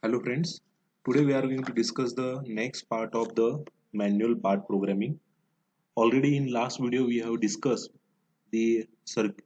Hello friends, today we are going to discuss the next part of the manual part programming. Already in last video we have discussed the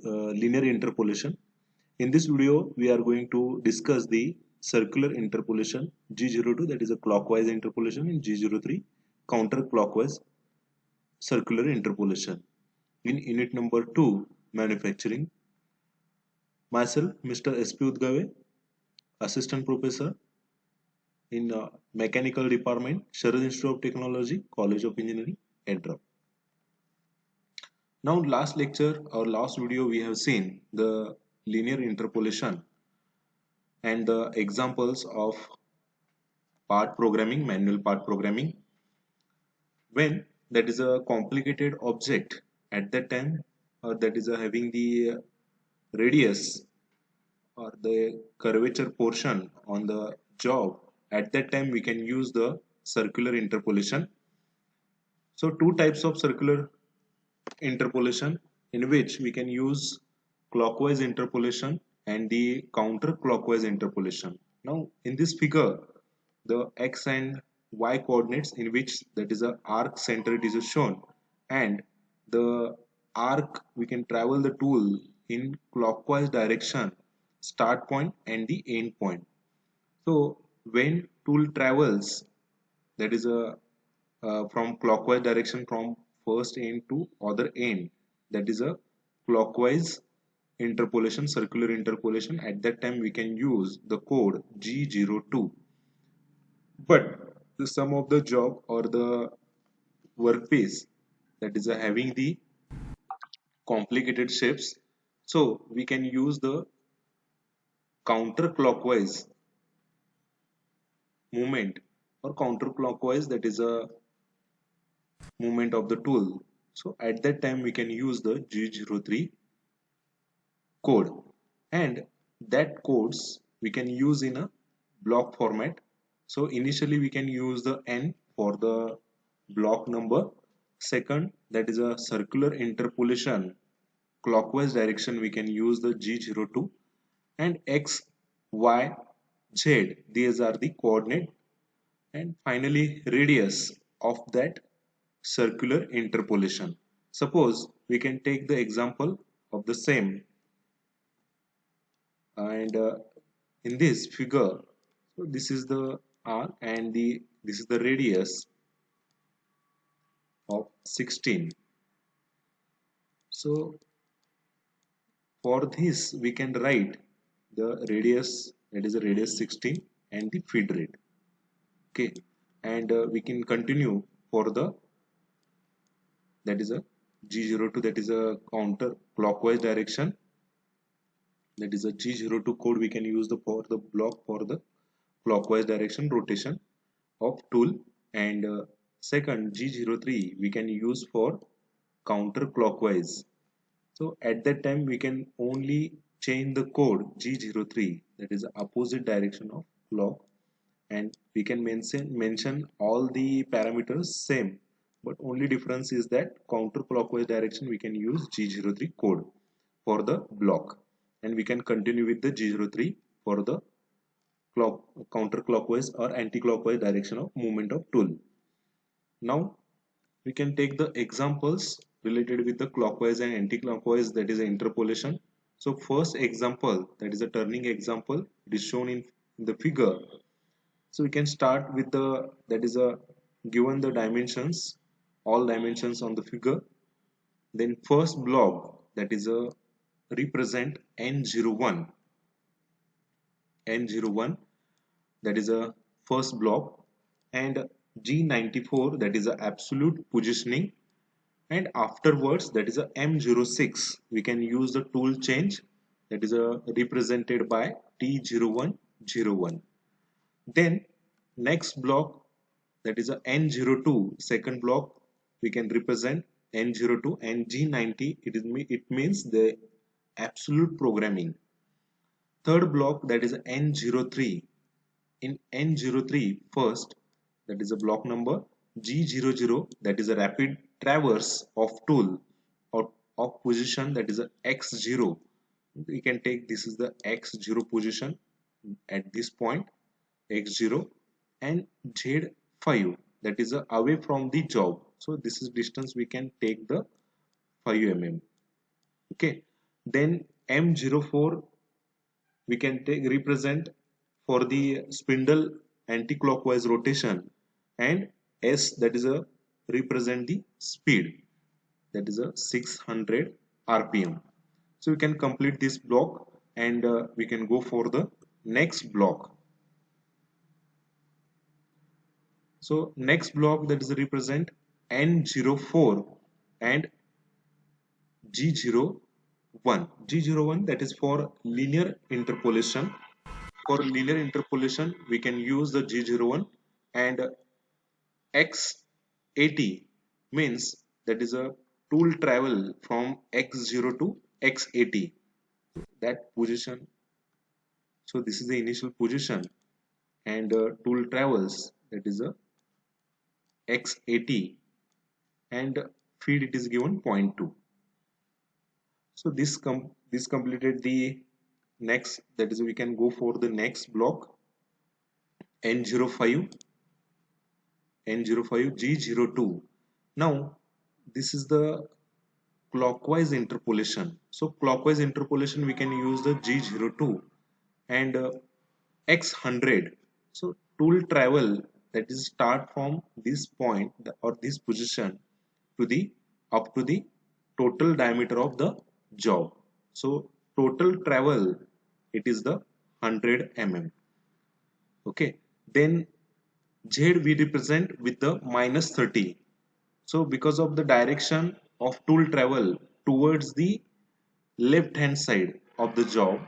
linear interpolation. In this video we are going to discuss the circular interpolation G02, that is a clockwise interpolation, and G03 counterclockwise circular interpolation. In unit number 2, manufacturing, myself Mr. SP Udgave, assistant professor in mechanical department, Sharad Institute of Technology, College of Engineering, Edra. Now, last lecture or last video, we have seen the linear interpolation and the examples of part programming, manual part programming. When that is a complicated object at that time, or that is having the radius or the curvature portion on the job, at that time we can use the circular interpolation. So two types of circular interpolation, in which we can use clockwise interpolation and the counterclockwise interpolation. Now in this figure, the x and y coordinates, in which that is a arc center, it is shown, and the arc, we can travel the tool in clockwise direction, start point and the end point. So when tool travels, that is a from clockwise direction from first end to other end, that is a clockwise interpolation, circular interpolation. At that time we can use the code G02. But the sum of the job or the workpiece, that is having the complicated shapes, so we can use the counterclockwise movement, or counterclockwise, that is a movement of the tool. So at that time we can use the G03 code, and that codes we can use in a block format. So initially we can use the n for the block number. Second, that is a circular interpolation clockwise direction, we can use the G02, and x, y, z, these are the coordinate, and finally radius of that circular interpolation. Suppose we can take the example of the same, and in this figure, so this is the arc and this is the radius of 16. So for this we can write the radius, that is a radius 16, and the feed rate. Okay, and we can continue for the, that is a G02, that is a counter clockwise direction, that is a G02 code we can use the for the block for the clockwise direction rotation of tool, and second G03 we can use for counterclockwise. So at that time we can only change the code G03, that is the opposite direction of clock, and we can mention all the parameters same, but only difference is that counterclockwise direction we can use G03 code for the block, and we can continue with the G03 for the counterclockwise or anti-clockwise direction of movement of tool. Now we can take the examples related with the clockwise and anti-clockwise, that is interpolation. So first example, that is a turning example, it is shown in the figure. So we can start with the, that is a given the dimensions, all dimensions on the figure. Then first block, that is a represent N01, N01, that is a first block, and G94, that is a absolute positioning, and afterwards that is a M06, we can use the tool change, that is a represented by T0101. Then next block, that is a N02, second block, we can represent N02, and G90, it means the absolute programming. Third block, that is N03. In N03 first, that is a block number, G00, that is a rapid traverse of tool or of position, that is a X0. We can take this is the X0 position at this point. x0, and z5, that is away from the job. So this is distance we can take the 5 mm. Okay, then m04 we can take represent for the spindle anti-clockwise rotation, and s, that is a represent the speed, that is a 600 rpm. So we can complete this block, and we can go for the next block. So next block, that is represent N04 and G01. G01, that is for linear interpolation. For linear interpolation, we can use the G01, and X80 means that is a tool travel from X0 to X80. That position. So this is the initial position, and tool travels, that is a X80, and feed it is given 0.2. So this completed the next, that is we can go for the next block N05, N05, G02. Now this is the clockwise interpolation. So clockwise interpolation we can use the G02 and X100. So tool travel, that is start from this point or this position to the up to the total diameter of the job. So total travel, it is the 100 mm. Okay, then Z we represent with the minus 30. So because of the direction of tool travel towards the left hand side of the job,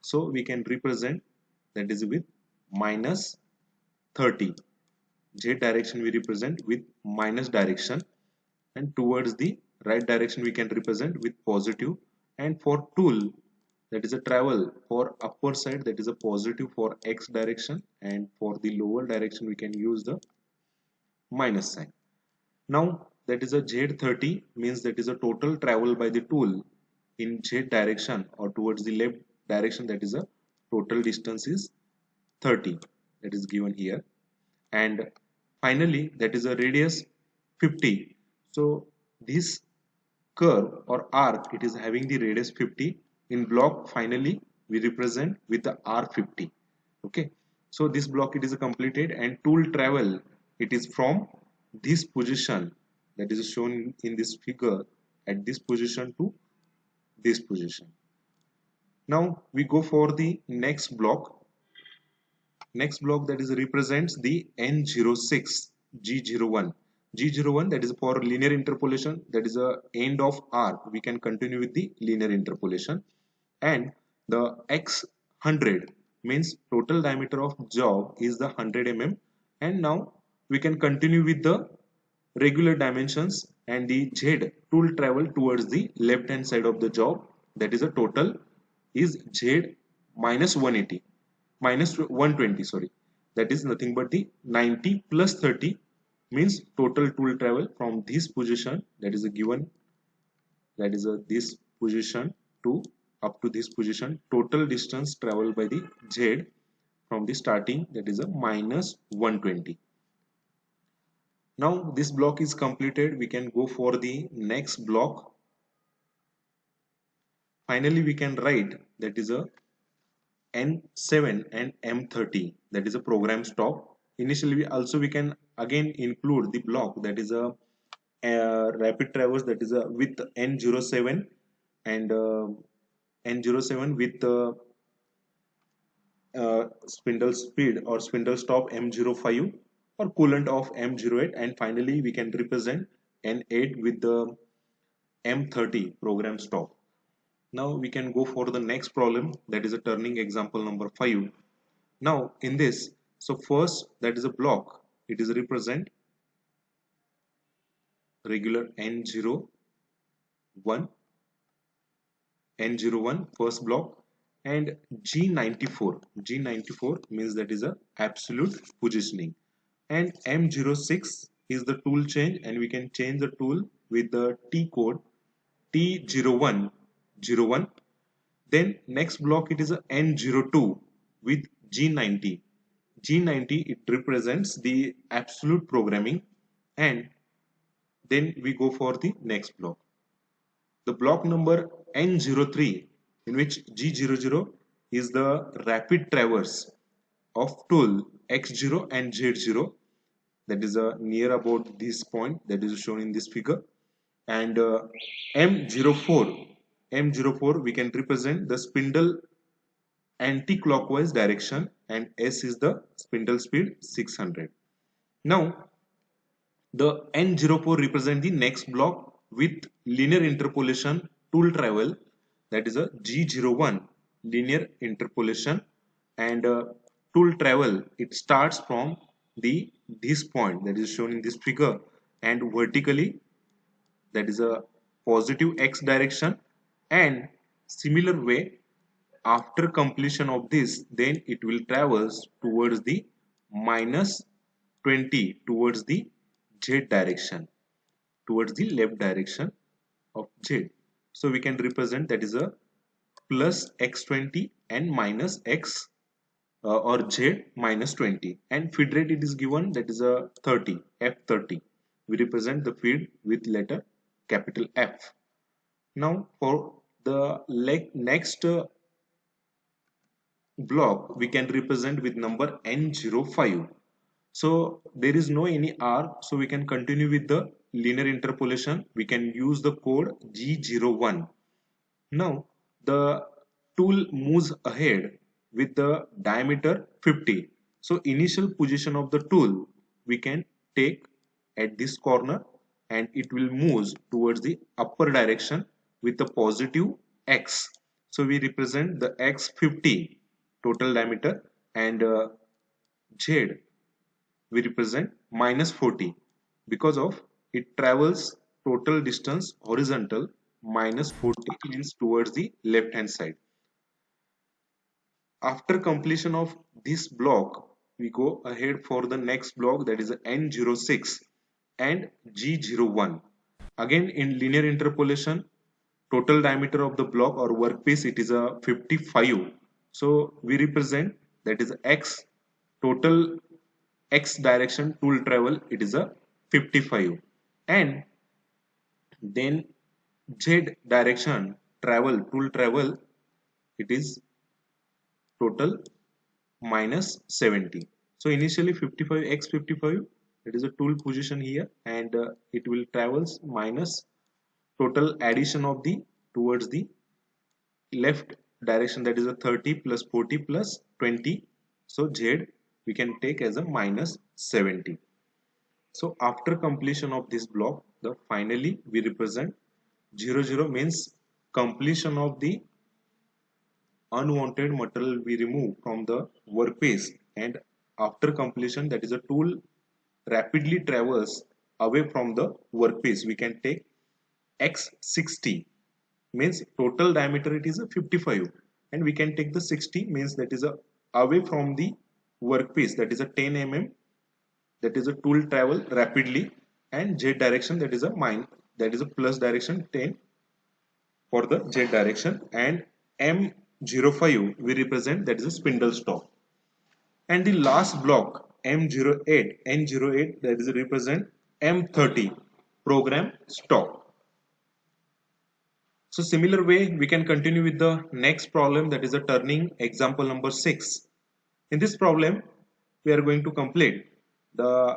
so we can represent that is with minus 30. Z direction we represent with minus direction, and towards the right direction we can represent with positive. And for tool, that is a travel for upper side, that is a positive for x direction, and for the lower direction we can use the minus sign. Now that is a Z30 means that is a total travel by the tool in Z direction or towards the left direction, that is a total distance is 30, that is given here. And finally that is a radius 50. So this curve or arc, it is having the radius 50. In block finally we represent with the R50. Okay, so this block it is completed, and tool travel, it is from this position that is shown in this figure at this position to this position. Now we go for the next block. Next block, that is represents the N06, G01. G01, that is for linear interpolation, that is a end of arc. We can continue with the linear interpolation. And the X100 means total diameter of job is the 100 mm. And now we can continue with the regular dimensions, and the Z tool travel towards the left hand side of the job, that is a total is Z minus 180 minus 120, sorry, that is nothing but the 90 plus 30 means total tool travel from this position, that is a given, that is a this position to up to this position, total distance traveled by the Z from the starting, that is a minus 120. Now this block is completed, we can go for the next block. Finally we can write that is a N7 and M30, that is a program stop. Initially we can again include the block, that is a rapid traverse, that is a with N07 and N07 with spindle speed or spindle stop M05 or coolant of M08, and finally we can represent N8 with the M30 program stop. Now we can go for the next problem, that is a turning example number 5. Now in this, so first that is a block, it is represent regular N01, N01 first block, and G94. G94 means that is a absolute positioning, and M06 is the tool change, and we can change the tool with the T code T0101. Then next block it is a N02 with G90. G90, it represents the absolute programming, and then we go for the next block. The block number N03, in which G00 is the rapid traverse of tool X0 and Z0, that is near about this point that is shown in this figure, and M04 we can represent the spindle anti-clockwise direction, and S is the spindle speed 600. Now the N04 represent the next block with linear interpolation tool travel, that is a G01 linear interpolation, and tool travel, it starts from this point that is shown in this figure, and vertically, that is a positive X direction, and similar way after completion of this, then it will traverse towards the minus 20 towards the Z direction, towards the left direction of Z. So we can represent that is a plus X20 and minus X or Z minus 20, and feed rate it is given, that is a 30, F30. We represent the feed with letter capital F. Now for the next block we can represent with number N05. So there is no any R, so we can continue with the linear interpolation. We can use the code G01. Now the tool moves ahead with the diameter 50. So initial position of the tool we can take at this corner, and it will move towards the upper direction with the positive X. So we represent the X50 total diameter, and Z we represent minus 40 because of it travels total distance horizontal minus 40 means towards the left hand side. After completion of this block, we go ahead for the next block, that is N06 and G01. Again in linear interpolation, total diameter of the block or workpiece, it is a 55. So we represent that is X, total X direction tool travel, it is a 55, and then Z direction travel tool travel, it is total minus 70. So initially 55 X 55, it is a tool position here, and it will travels minus total addition of the towards the left direction, that is a 30 plus 40 plus 20. So Z we can take as a minus 70. So after completion of this block, the finally we represent 00 means completion of the unwanted material we remove from the workpiece, and after completion, that is a tool rapidly traverse away from the workpiece, we can take X60 means total diameter it is a 55, and we can take the 60 means that is a away from the workpiece, that is a 10 mm, that is a tool travel rapidly, and Z direction, that is a that is a plus direction 10 for the Z direction, and M05 we represent that is a spindle stop, and the last block M08 N08 that is represent M30 program stop. So similar way we can continue with the next problem, that is a turning example number 6. In this problem we are going to complete the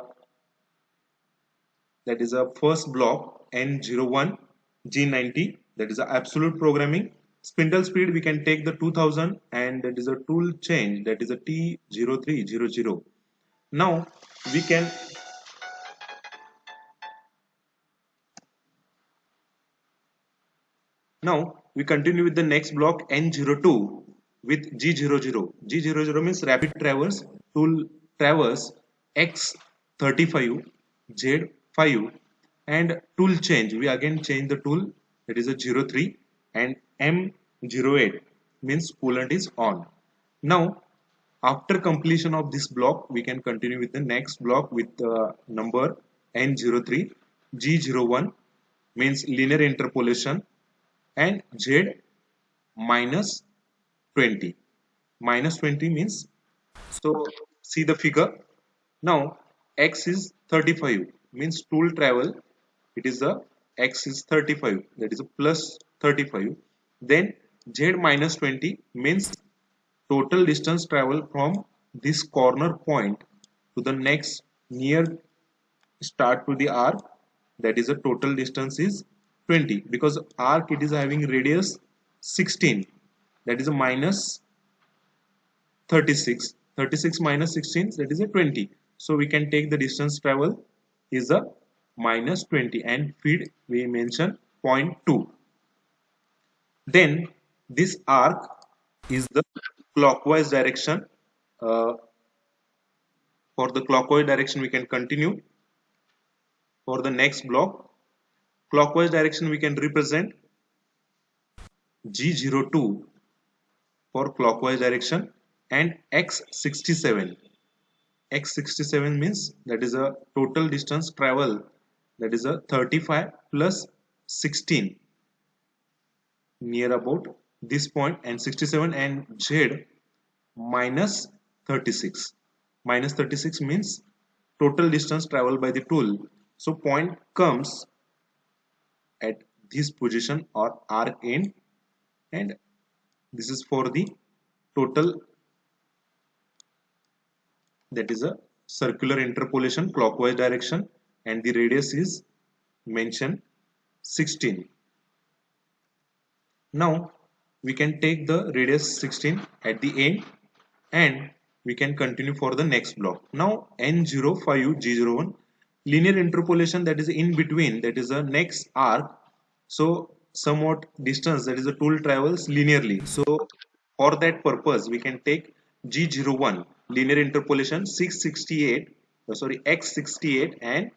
that is a first block N01 G90, that is a absolute programming. Spindle speed we can take the 2000, and that is a tool change, that is a T0300. Now we can continue with the next block N02 with G00. G00 means rapid traverse tool traverse X35 Z5, and tool change we again change the tool, that is a 03, and M08 means coolant is on. Now after completion of this block we can continue with the next block with number N03 G01 means linear interpolation, and Z minus 20. Minus 20 means, so see the figure. Now x is 35 means tool travel, it is a x is 35, that is a plus 35. Then z minus 20 means total distance travel from this corner point to the next near start to the arc, that is a total distance is 20, because arc it is having radius 16, that is a minus 36. 36 minus 16, that is a 20. So we can take the distance travel is a minus 20 and feed we mention 0.2. Then this arc is the clockwise direction. For the clockwise direction we can continue. For the next block, clockwise direction we can represent G02 for clockwise direction and X67. X67 means that is a total distance travel, that is a 35 plus 16 near about this point, and 67, and Z minus 36. Minus 36 means total distance traveled by the tool. So point comes at this position or arc end, and this is for the total, that is a circular interpolation clockwise direction, and the radius is mentioned 16. Now we can take the radius 16 at the end and we can continue for the next block. Now N05 G01 linear interpolation, that is in between, that is the next arc. So somewhat distance, that is the tool travels linearly. So for that purpose we can take G01 linear interpolation 668 X68 and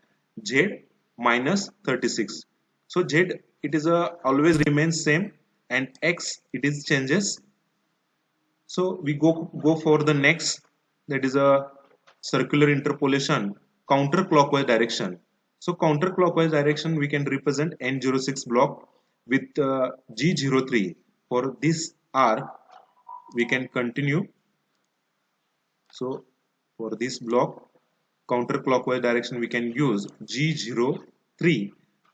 Z minus 36. So Z it is a always remains same and X it is changes. So we go for the next, that is a circular interpolation counterclockwise direction. So counterclockwise direction we can represent N06 block with G03. For this arc we can continue. So for this block counterclockwise direction we can use G03,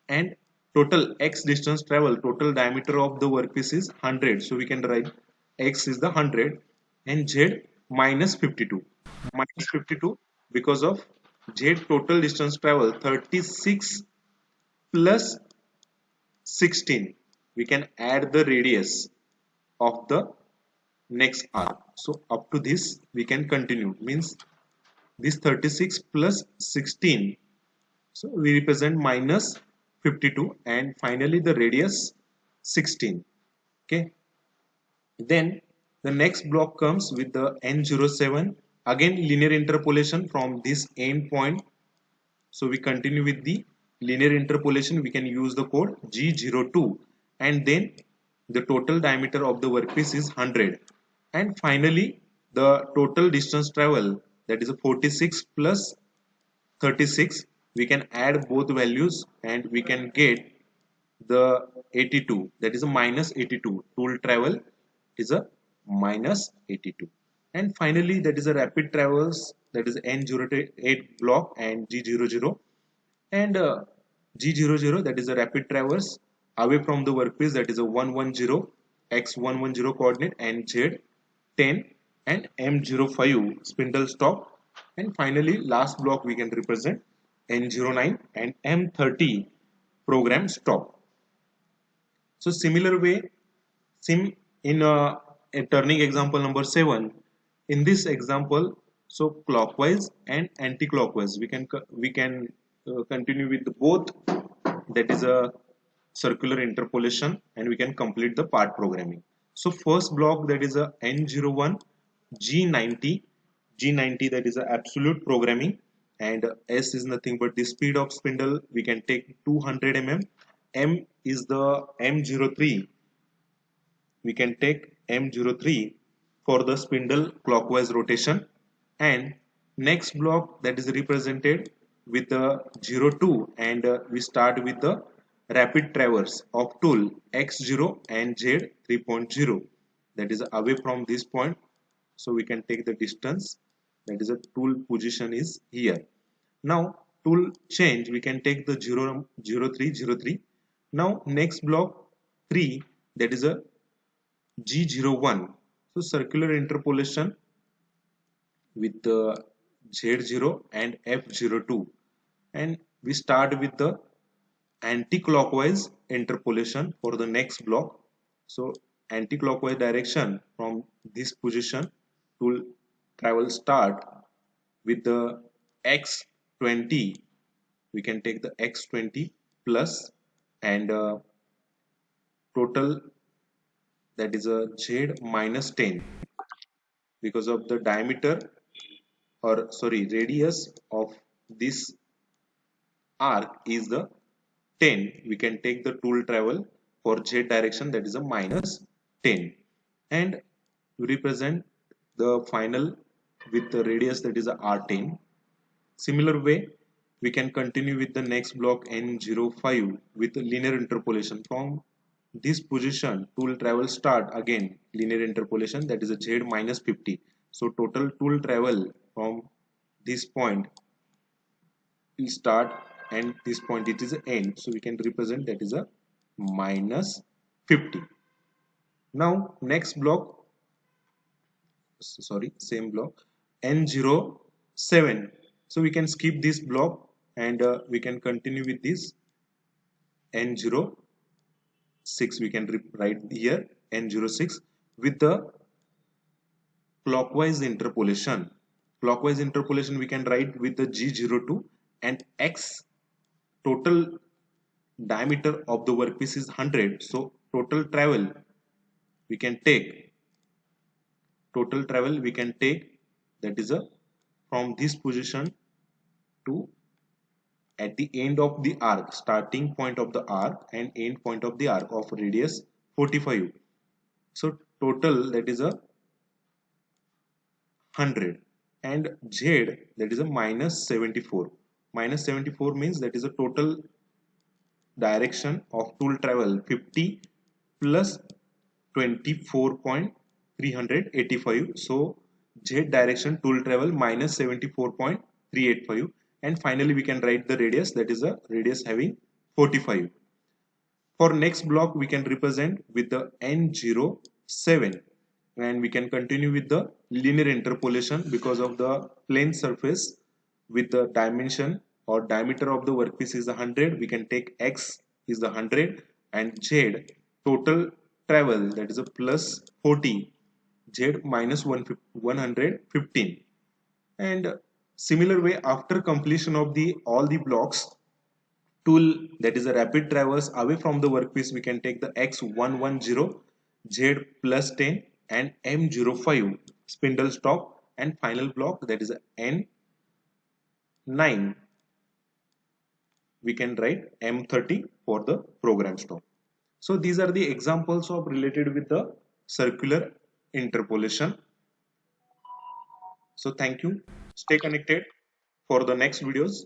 and total x distance travel, total diameter of the workpiece is 100. So we can write x is the 100 and z minus 52. Minus 52 because of z total distance travel 36 plus 16. We can add the radius of the next arc. So up to this we can continue, means this 36 plus 16, so we represent minus 52, and finally the radius 16. Okay, then the next block comes with the N07, again linear interpolation from this end point. So we continue with the linear interpolation, we can use the code G02, and then the total diameter of the workpiece is 100, and finally the total distance travel, that is a 46 plus 36. We can add both values and we can get the 82, that is a minus 82. Tool travel is a minus 82, and finally that is a rapid travels, that is N08 block and G00, and G00 that is a rapid traverse away from the workpiece, that is a 110 x110 coordinate and Z10 and M05 spindle stop, and finally last block we can represent N09 and M30 program stop. So similar way, sim in a turning example number 7, in this example, so clockwise and anti-clockwise we can continue with both, that is a circular interpolation, and we can complete the part programming. So first block, that is a N01 G90. G90, that is a absolute programming, and S is nothing but the speed of spindle. We can take 200 mm. M is the M03. We can take M03 for the spindle clockwise rotation, and next block that is represented with the 02, and we start with the rapid traverse of tool X0 and Z 3.0, that is away from this point. So we can take the distance that is a tool position is here. Now tool change, we can take the 0, 0, 3, 0, 3. Now next block 3, that is a G01. So circular interpolation with the Z0 and F02, and we start with the anti-clockwise interpolation for the next block. So anti-clockwise direction from this position to travel start with the x20. We can take the x20 plus and total, that is a z minus 10, because of the diameter, or sorry, radius of this arc is the 10. We can take the tool travel for z direction, that is a minus 10, and we represent the final with the radius, that is a r10. Similar way, we can continue with the next block n05 with linear interpolation. From this position tool travel start, again linear interpolation, that is a z minus 50. So total tool travel from this point will start, and this point it is a end, so we can represent that is a minus 50. Now next block, sorry, same block n07. So we can skip this block, and we can continue with this n06. We can write here n06 with the clockwise interpolation. Clockwise interpolation we can write with the G02, and x total diameter of the workpiece is 100. So total travel we can take, that is a from this position to at the end of the arc, starting point of the arc and end point of the arc of radius 45. So total, that is a 100, and z, that is a minus 74. Minus 74 means that is a total direction of tool travel 50 plus 24.385. So z direction tool travel minus 74.385, and finally we can write the radius, that is a radius having 45. For next block we can represent with the n07, and we can continue with the linear interpolation because of the plane surface with the dimension or diameter of the workpiece is 100. We can take x is the 100, and z total travel, that is a plus 40, z minus 115. And similar way, after completion of the all the blocks, tool, that is a rapid traverse away from the workpiece, we can take the x110, z plus 10, and m05 spindle stop, and final block, that is a n9. We can write m30 for the program stop. So these are the examples of related with the circular interpolation. So thank you. Stay connected for the next videos.